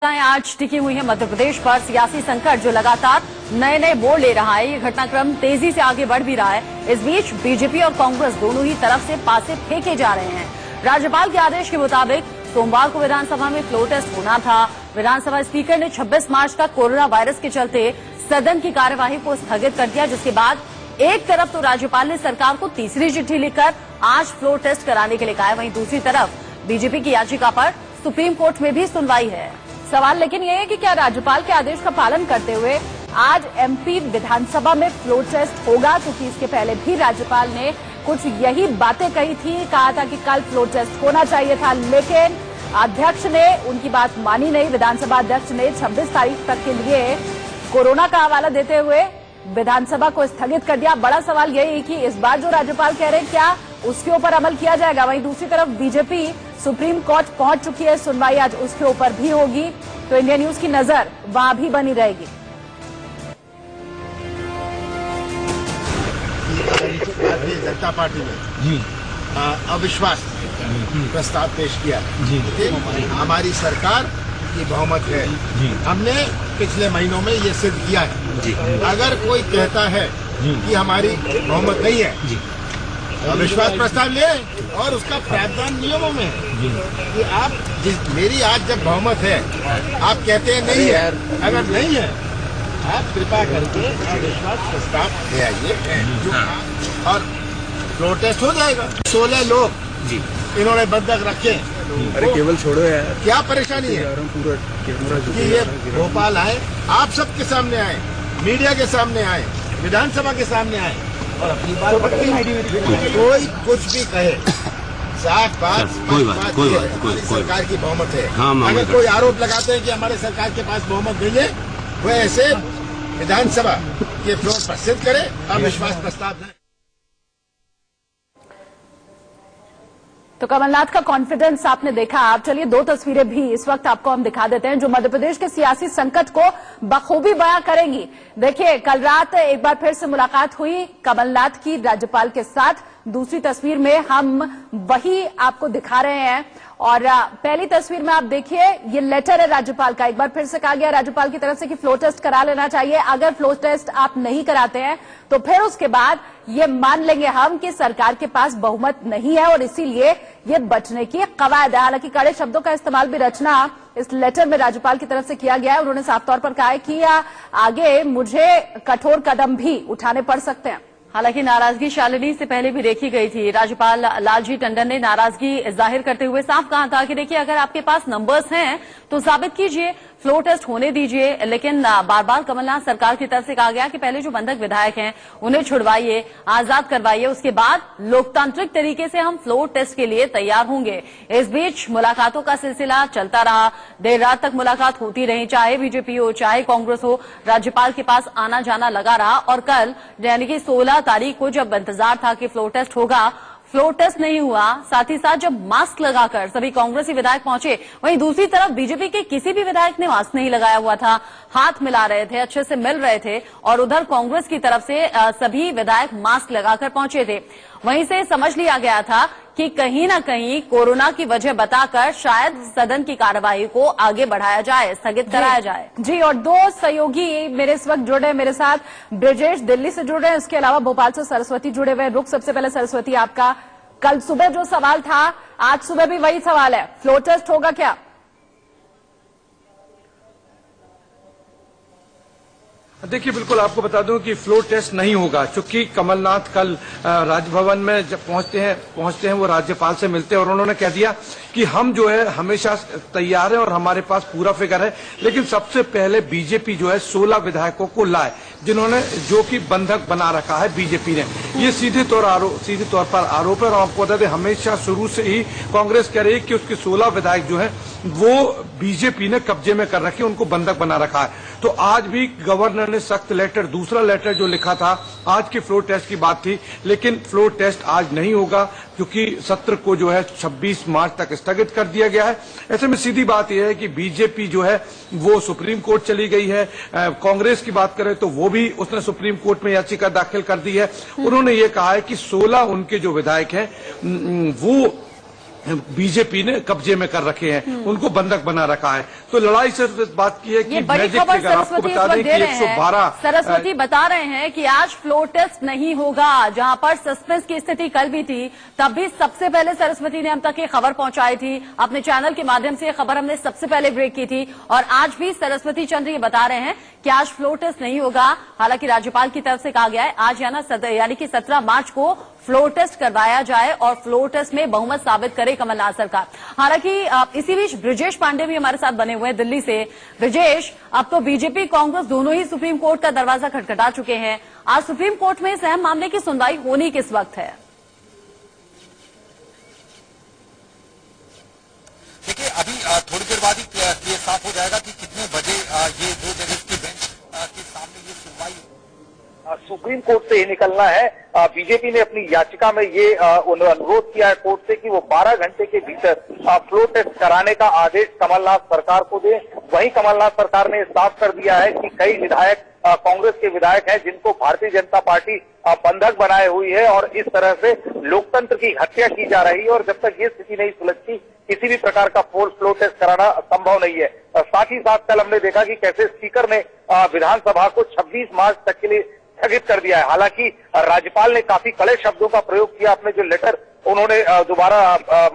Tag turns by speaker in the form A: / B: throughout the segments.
A: आज टिकी हुई है मध्य प्रदेश पर सियासी संकट जो लगातार नए नए मोड़ ले रहा है। ये घटनाक्रम तेजी से आगे बढ़ भी रहा है। इस बीच बीजेपी और कांग्रेस दोनों ही तरफ से पासे फेंके जा रहे हैं। राज्यपाल के आदेश के मुताबिक सोमवार को विधानसभा में फ्लोर टेस्ट होना था। विधानसभा स्पीकर ने 26 मार्च का कोरोना वायरस के चलते सदन की कार्यवाही को स्थगित कर दिया, जिसके बाद एक तरफ तो राज्यपाल ने सरकार को तीसरी चिट्ठी लिखकर आज फ्लोर टेस्ट कराने के लिए कहा है, वहीं दूसरी तरफ बीजेपी की याचिका पर सुप्रीम कोर्ट में भी सुनवाई है। सवाल लेकिन ये है कि क्या राज्यपाल के आदेश का पालन करते हुए आज एमपी विधानसभा में फ्लोर टेस्ट होगा, क्योंकि इसके पहले भी राज्यपाल ने कुछ यही बातें कही थी। कहा था कि कल फ्लोर टेस्ट होना चाहिए था, लेकिन अध्यक्ष ने उनकी बात मानी नहीं। विधानसभा अध्यक्ष ने 26 तारीख तक के लिए कोरोना का हवाला देते हुए विधानसभा को स्थगित कर दिया। बड़ा सवाल यही है कि इस बार जो राज्यपाल कह रहे हैं क्या उसके ऊपर अमल किया जाएगा। वहीं दूसरी तरफ बीजेपी सुप्रीम कोर्ट पहुंच चुकी है, सुनवाई आज उसके ऊपर भी होगी, तो इंडिया न्यूज की नजर वहां भी बनी रहेगी।
B: भारतीय जनता पार्टी ने अविश्वास प्रस्ताव पेश किया है। हमारी सरकार की बहुमत है। हमने पिछले महीनों में ये सिद्ध किया है। अगर कोई कहता है कि हमारी बहुमत नहीं है, अविश्वास प्रस्ताव ले और उसका प्रावधान नियमों में है कि आप मेरी आज जब बहुमत है, आप कहते हैं नहीं है, अगर नहीं है आप कृपा करके अविश्वास प्रस्ताव ले आइए और फ्लोर टेस्ट हो जाएगा। 16 लोग इन्होंने बंधक रखे।
C: अरे केवल छोड़ो यार,
B: क्या परेशानी है कि ये भोपाल आए, आप सबके सामने आए, मीडिया के सामने आए, विधानसभा के सामने आए और अपनी बात कोई कुछ भी कहे, साफ बात कोई सरकार की बहुमत है। अगर कोई आरोप लगाते हैं कि हमारे सरकार के पास बहुमत नहीं है, वो ऐसे विधानसभा के फ्लोर पर सिद्ध करे और विश्वास प्रस्ताव दें।
A: तो कमलनाथ का कॉन्फिडेंस आपने देखा। आप चलिए दो तस्वीरें भी इस वक्त आपको हम दिखा देते हैं जो मध्य प्रदेश के सियासी संकट को बखूबी बयां करेंगी। देखिए, कल रात एक बार फिर से मुलाकात हुई कमलनाथ की राज्यपाल के साथ। दूसरी तस्वीर में हम वही आपको दिखा रहे हैं और पहली तस्वीर में आप देखिए ये लेटर है राज्यपाल का। एक बार फिर से कहा गया राज्यपाल की तरफ से कि फ्लोर टेस्ट करा लेना चाहिए। अगर फ्लोर टेस्ट आप नहीं कराते हैं तो फिर उसके बाद ये मान लेंगे हम कि सरकार के पास बहुमत नहीं है और इसीलिए ये बचने की कवायद है। हालांकि कड़े शब्दों का इस्तेमाल भी रचना इस लेटर में राज्यपाल की तरफ से किया गया है। उन्होंने साफ तौर पर कहा है कि आगे मुझे कठोर कदम भी उठाने पड़ सकते हैं। हालांकि नाराजगी शालिनी से पहले भी देखी गई थी। राज्यपाल लालजी टंडन ने नाराजगी जाहिर करते हुए साफ कहा था कि देखिए, अगर आपके पास नंबर्स हैं तो साबित कीजिए, फ्लोर टेस्ट होने दीजिए। लेकिन बार बार कमलनाथ सरकार की तरफ से कहा गया कि पहले जो बंधक विधायक हैं उन्हें छुड़वाइए, आजाद करवाइए, उसके बाद लोकतांत्रिक तरीके से हम फ्लोर टेस्ट के लिए तैयार होंगे। इस बीच मुलाकातों का सिलसिला चलता रहा। देर रात तक मुलाकात होती रही, चाहे बीजेपी हो चाहे कांग्रेस हो, राज्यपाल के पास आना जाना लगा रहा। और कल यानी कि 16 तारीख को जब इंतजार था कि फ्लोर टेस्ट होगा, फ्लोर टेस्ट नहीं हुआ। साथ ही साथ जब मास्क लगाकर सभी कांग्रेसी विधायक पहुंचे, वहीं दूसरी तरफ बीजेपी के किसी भी विधायक ने मास्क नहीं लगाया हुआ था, हाथ मिला रहे थे, अच्छे से मिल रहे थे। और उधर कांग्रेस की तरफ से सभी विधायक मास्क लगाकर पहुंचे थे। वहीं से समझ लिया गया था कि कहीं न कहीं कोरोना की वजह बताकर शायद सदन की कार्यवाही को आगे बढ़ाया जाए, स्थगित कराया जाए। जी, और दो सहयोगी मेरे इस वक्त जुड़े हैं मेरे साथ। ब्रजेश दिल्ली से जुड़ रहे हैं, इसके अलावा भोपाल से सरस्वती जुड़े हुए। रुख सबसे पहले सरस्वती आपका, कल सुबह जो सवाल था आज सुबह भी वही सवाल है, फ्लोर टेस्ट होगा क्या?
C: देखिए, बिल्कुल आपको बता दूं कि फ्लोर टेस्ट नहीं होगा, क्योंकि कमलनाथ कल राजभवन में जब पहुंचते हैं वो राज्यपाल से मिलते हैं और उन्होंने कह दिया कि हम जो है हमेशा तैयार है और हमारे पास पूरा फिगर है। लेकिन सबसे पहले बीजेपी जो है 16 विधायकों को लाए, जिन्होंने जो कि बंधक बना रखा है बीजेपी ने। ये सीधे तौर पर आरोप है और आपको बता दें हमेशा शुरू से ही कांग्रेस कह रही है कि उसके 16 विधायक जो है वो बीजेपी ने कब्जे में कर रखे, उनको बंधक बना रखा है। तो आज भी गवर्नर ने सख्त लेटर, दूसरा लेटर जो लिखा था, आज के फ्लोर टेस्ट की बात थी, लेकिन फ्लोर टेस्ट आज नहीं होगा क्योंकि सत्र को जो है 26 मार्च तक स्थगित कर दिया गया है। ऐसे में सीधी बात यह है कि बीजेपी जो है वो सुप्रीम कोर्ट चली गई है। कांग्रेस की बात करें तो वो भी उसने सुप्रीम कोर्ट में याचिका दाखिल कर दी है। उन्होंने ये कहा है कि 16 उनके जो विधायक हैं वो बीजेपी ने कब्जे में कर रखे हैं, उनको बंधक बना रखा है। तो लड़ाई सिर्फ इस बात की है कि
A: ये बड़ी खबर
C: आपको बता दें कि 112
A: सरस्वती बता रहे हैं कि आज फ्लोर टेस्ट नहीं होगा। जहां पर सस्पेंस की स्थिति कल भी थी, तब भी सबसे पहले सरस्वती ने हम तक ये खबर पहुंचाई थी। अपने चैनल के माध्यम से ये खबर हमने सबसे पहले ब्रेक की थी और आज भी सरस्वती चंद्र ये बता रहे हैं कि आज फ्लोर टेस्ट नहीं होगा। हालांकि राज्यपाल की तरफ से कहा गया है आज यानी कि 17 मार्च को फ्लोर टेस्ट करवाया जाए और फ्लोर टेस्ट में बहुमत साबित करे कमलनाथ सरकार। हालांकि इसी बीच ब्रजेश पांडे भी हमारे साथ बने हुए हैं दिल्ली से। ब्रजेश, अब तो बीजेपी कांग्रेस दोनों ही सुप्रीम कोर्ट का दरवाजा खटखटा चुके हैं। आज सुप्रीम कोर्ट में इस अहम मामले की सुनवाई होनी किस वक्त है?
D: देखिए, अभी थोड़ी देर बाद ही ये साफ हो जाएगा कि कितने बजे ये 2 जजेस की बेंच के सामने ये सुनवाई सुप्रीम कोर्ट से ही निकलना है। बीजेपी ने अपनी याचिका में ये अनुरोध किया है कोर्ट से कि वो 12 घंटे के भीतर फ्लोर टेस्ट कराने का आदेश कमलनाथ सरकार को दे। वहीं कमलनाथ सरकार ने साफ कर दिया है कि कई विधायक कांग्रेस के विधायक हैं जिनको भारतीय जनता पार्टी बंधक बनाए हुई है और इस तरह से लोकतंत्र की हत्या की जा रही है और जब तक ये स्थिति नहीं सुलझती किसी भी प्रकार का फ्लोर टेस्ट कराना संभव नहीं है। साथ ही साथ कल हमने देखा कि कैसे स्पीकर ने विधानसभा को 26 मार्च तक के लिए स्थगित कर दिया है। हालांकि राज्यपाल ने काफी कड़े शब्दों का प्रयोग किया। अपने जो लेटर उन्होंने दोबारा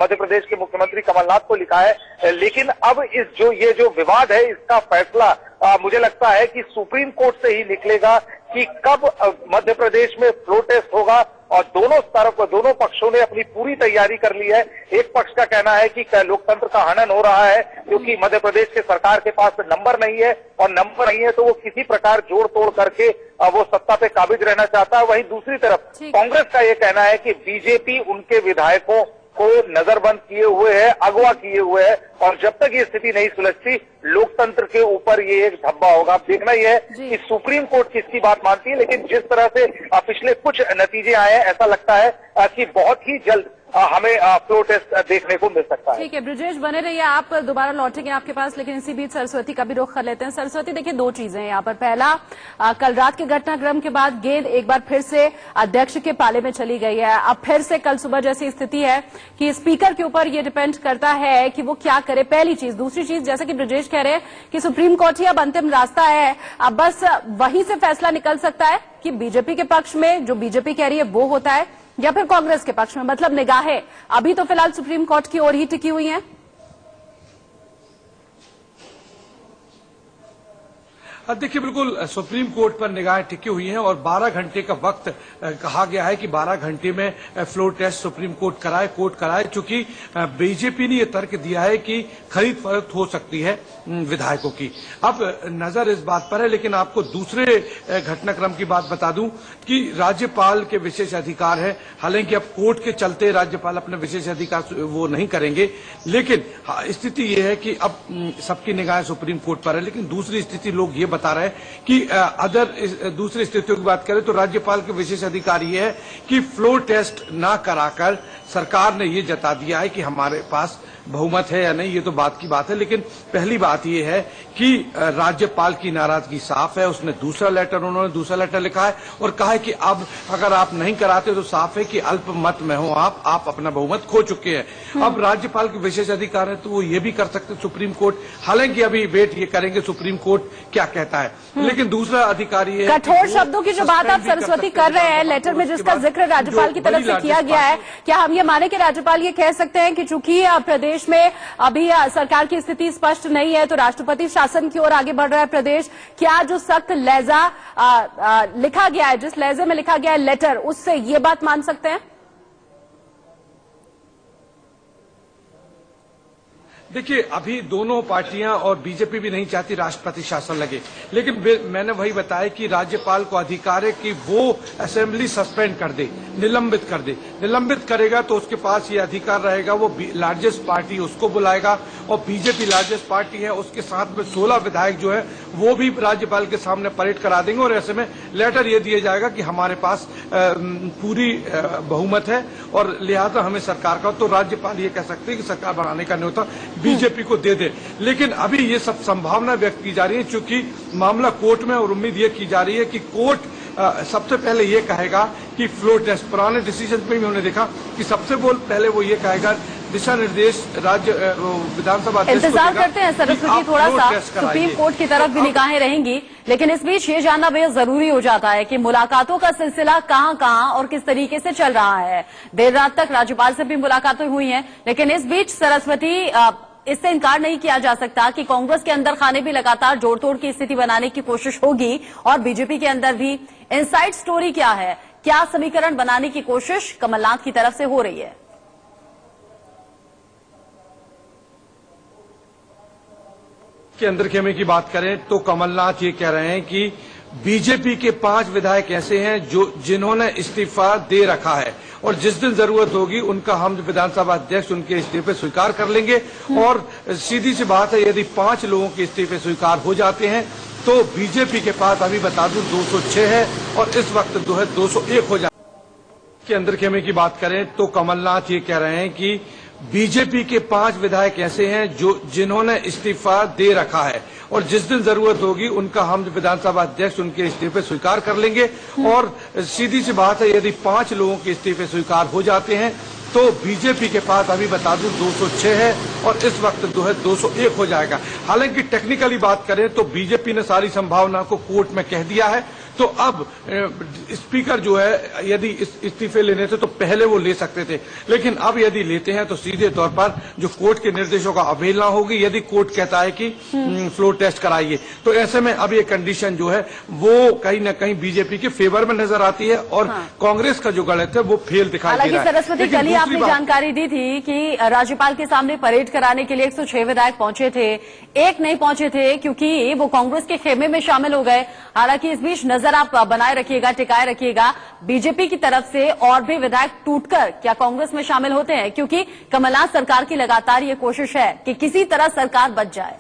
D: मध्य प्रदेश के मुख्यमंत्री कमलनाथ को लिखा है, लेकिन अब ये जो विवाद है इसका फैसला मुझे लगता है कि सुप्रीम कोर्ट से ही निकलेगा कि कब मध्य प्रदेश में फ्लोर टेस्ट होगा और दोनों पक्षों ने अपनी पूरी तैयारी कर ली है। एक पक्ष का कहना है कि लोकतंत्र का हनन हो रहा है क्योंकि मध्य प्रदेश के सरकार के पास नंबर नहीं है और नंबर नहीं है तो वो किसी प्रकार जोड़ तोड़ करके वो सत्ता पे काबिज रहना चाहता है। वहीं दूसरी तरफ कांग्रेस का ये कहना है कि बीजेपी उनके विधायकों को नजरबंद किए हुए है, अगवा किए हुए है और जब तक ये स्थिति नहीं सुलझती लोकतंत्र के ऊपर ये एक धब्बा होगा। अब देखना ही है कि सुप्रीम कोर्ट किसकी बात मानती है, लेकिन जिस तरह से पिछले कुछ नतीजे आए हैं ऐसा लगता है कि बहुत ही जल्द हमें फ्लोर टेस्ट देखने को मिल सकता है।
A: ठीक है ब्रजेश, बने रहिए, आप दोबारा लौटेंगे आपके पास, लेकिन इसी बीच सरस्वती का भी रुख कर लेते हैं। सरस्वती, देखिए 2 चीजें हैं यहाँ पर। पहला, कल रात के घटनाक्रम के बाद गेंद एक बार फिर से अध्यक्ष के पाले में चली गई है। अब फिर से कल सुबह जैसी स्थिति है कि स्पीकर के ऊपर ये डिपेंड करता है कि वो क्या करे, पहली चीज। दूसरी चीज, जैसे कि ब्रजेश कह रहे हैं कि सुप्रीम कोर्ट ही अब अंतिम रास्ता है, अब बस वहीं से फैसला निकल सकता है कि बीजेपी के पक्ष में जो बीजेपी कह रही है वो होता है या फिर कांग्रेस के पक्ष में। मतलब निगाहें अभी तो फिलहाल सुप्रीम कोर्ट की ओर ही टिकी हुई हैं।
C: देखिए, बिल्कुल सुप्रीम कोर्ट पर निगाहें टिकी हुई हैं और 12 घंटे का वक्त कहा गया है कि 12 घंटे में फ्लोर टेस्ट सुप्रीम कोर्ट कराए, चूंकि बीजेपी ने यह तर्क दिया है कि खरीद फरोख्त हो सकती है विधायकों की। अब नजर इस बात पर है, लेकिन आपको दूसरे घटनाक्रम की बात बता दूं कि राज्यपाल के विशेष अधिकार है। हालांकि अब कोर्ट के चलते राज्यपाल अपने विशेष अधिकार वो नहीं करेंगे, लेकिन स्थिति यह है कि अब सबकी निगाहें सुप्रीम कोर्ट पर है। लेकिन दूसरी स्थिति लोग ये बता रहे हैं कि दूसरी स्थितियों की बात करें तो राज्यपाल के विशेष अधिकार ये है कि फ्लोर टेस्ट ना कराकर सरकार ने ये जता दिया है कि हमारे पास बहुमत है या नहीं, ये तो बात की बात है। लेकिन पहली बात ये है कि राज्यपाल की नाराजगी साफ है। उन्होंने दूसरा लेटर लिखा है और कहा है कि अब अगर आप नहीं कराते तो साफ है कि अल्पमत में हो आप अपना बहुमत खो चुके हैं। अब राज्यपाल के विशेष अधिकार है तो वो ये भी कर सकते सुप्रीम कोर्ट। हालांकि अभी वेट ये करेंगे सुप्रीम कोर्ट क्या कहता है, लेकिन दूसरा अधिकार ये है
A: कठोर शब्दों की जो बात आप सरस्वती कर रहे हैं लेटर में जिसका जिक्र राज्यपाल की तरफ से किया गया है, क्या हम ये माने कि राज्यपाल ये कह सकते हैं कि चूंकि प्रदेश में अभी सरकार की स्थिति स्पष्ट नहीं है तो राष्ट्रपति शासन की ओर आगे बढ़ रहा है प्रदेश, क्या जो सख्त लहजा लिखा गया है, जिस लहजे में लिखा गया है लेटर, उससे ये बात मान सकते हैं?
C: देखिए, अभी दोनों पार्टियां और बीजेपी भी नहीं चाहती राष्ट्रपति शासन लगे, लेकिन मैंने वही बताया कि राज्यपाल को अधिकार है कि वो असेंबली सस्पेंड कर दे, निलंबित कर दे। निलंबित करेगा तो उसके पास ये अधिकार रहेगा, वो लार्जेस्ट पार्टी उसको बुलाएगा और बीजेपी लार्जेस्ट पार्टी है, उसके साथ में 16 विधायक जो है वो भी राज्यपाल के सामने परेड करा देंगे और ऐसे में लेटर ये दिया जाएगा कि हमारे पास पूरी बहुमत है और लिहाजा हमें सरकार का, तो राज्यपाल ये कह सकते हैं कि सरकार बनाने का न्योता बीजेपी को दे दे। लेकिन अभी ये सब संभावना व्यक्त की जा रही है क्योंकि मामला कोर्ट में और उम्मीद ये की जा रही है कि कोर्ट सबसे पहले ये कहेगा कि फ्लोर टेस्ट, पुराने डिसीजन पे भी हमने देखा कि सबसे पहले वो ये कहेगा दिशा निर्देश राज्य विधानसभा अध्यक्ष को
A: इंतजार
C: देगा
A: करते हैं
C: कि
A: सरस्वती,
C: आप
A: थोड़ा
C: फ्लोर
A: सा
C: टेस्ट कराइए।
A: सुप्रीम कोर्ट की तरफ भी निगाहें रहेंगी, लेकिन इस बीच ये जानना बेहद जरूरी हो जाता है कि मुलाकातों का सिलसिला कहां और किस तरीके से चल रहा है। देर रात तक राज्यपाल से भी मुलाकातें हुई हैं, लेकिन इस बीच सरस्वती इससे इनकार नहीं किया जा सकता कि कांग्रेस के अंदर खाने भी लगातार जोड़ तोड़ की स्थिति बनाने की कोशिश होगी और बीजेपी के अंदर भी। इनसाइड स्टोरी क्या है, क्या समीकरण बनाने की कोशिश कमलनाथ की तरफ से हो रही है?
C: के अंदर खेमे की बात करें तो कमलनाथ ये कह रहे हैं कि बीजेपी के 5 विधायक ऐसे हैं जिन्होंने इस्तीफा दे रखा है और जिस दिन जरूरत होगी उनका हम विधानसभा अध्यक्ष उनके इस्तीफे स्वीकार कर लेंगे। और सीधी सी बात है, यदि 5 लोगों के इस्तीफे स्वीकार हो जाते हैं तो बीजेपी के पास अभी बता दूं 206 है और इस वक्त जो है 201 हो जाए। के अंदर खेमे की बात करें तो कमलनाथ ये कह रहे हैं कि बीजेपी के 5 विधायक ऐसे हैं जिन्होंने इस्तीफा दे रखा है और जिस दिन जरूरत होगी उनका हम विधानसभा अध्यक्ष उनके इस्तीफे स्वीकार कर लेंगे। और सीधी सी बात है, यदि 5 लोगों के इस्तीफे स्वीकार हो जाते हैं तो बीजेपी के पास अभी बता दूं 206 है और इस वक्त जो है 201 हो जाएगा। हालांकि टेक्निकली बात करें तो बीजेपी ने सारी संभावना को कोर्ट में कह दिया है, तो अब स्पीकर जो है यदि इस्तीफे लेने थे तो पहले वो ले सकते थे, लेकिन अब यदि लेते हैं तो सीधे तौर पर जो कोर्ट के निर्देशों का अवहेलना होगी। यदि कोर्ट कहता है कि फ्लोर टेस्ट कराइए तो ऐसे में अब ये कंडीशन जो है वो कहीं न कहीं बीजेपी के फेवर में नजर आती है और कांग्रेस का जो गणित है वो फेल दिखाई दे रहा है।
A: सरस्वती, कल ही आपने जानकारी दी थी कि राज्यपाल के सामने परेड कराने के लिए 106 विधायक पहुंचे थे, एक नहीं पहुंचे थे क्योंकि वो कांग्रेस के खेमे में शामिल हो गए। हालांकि इस बीच नजर आप बनाए रखिएगा, टिकाए रखिएगा, बीजेपी की तरफ से और भी विधायक टूटकर क्या कांग्रेस में शामिल होते हैं, क्योंकि कमलनाथ सरकार की लगातार ये कोशिश है कि किसी तरह सरकार बच जाए।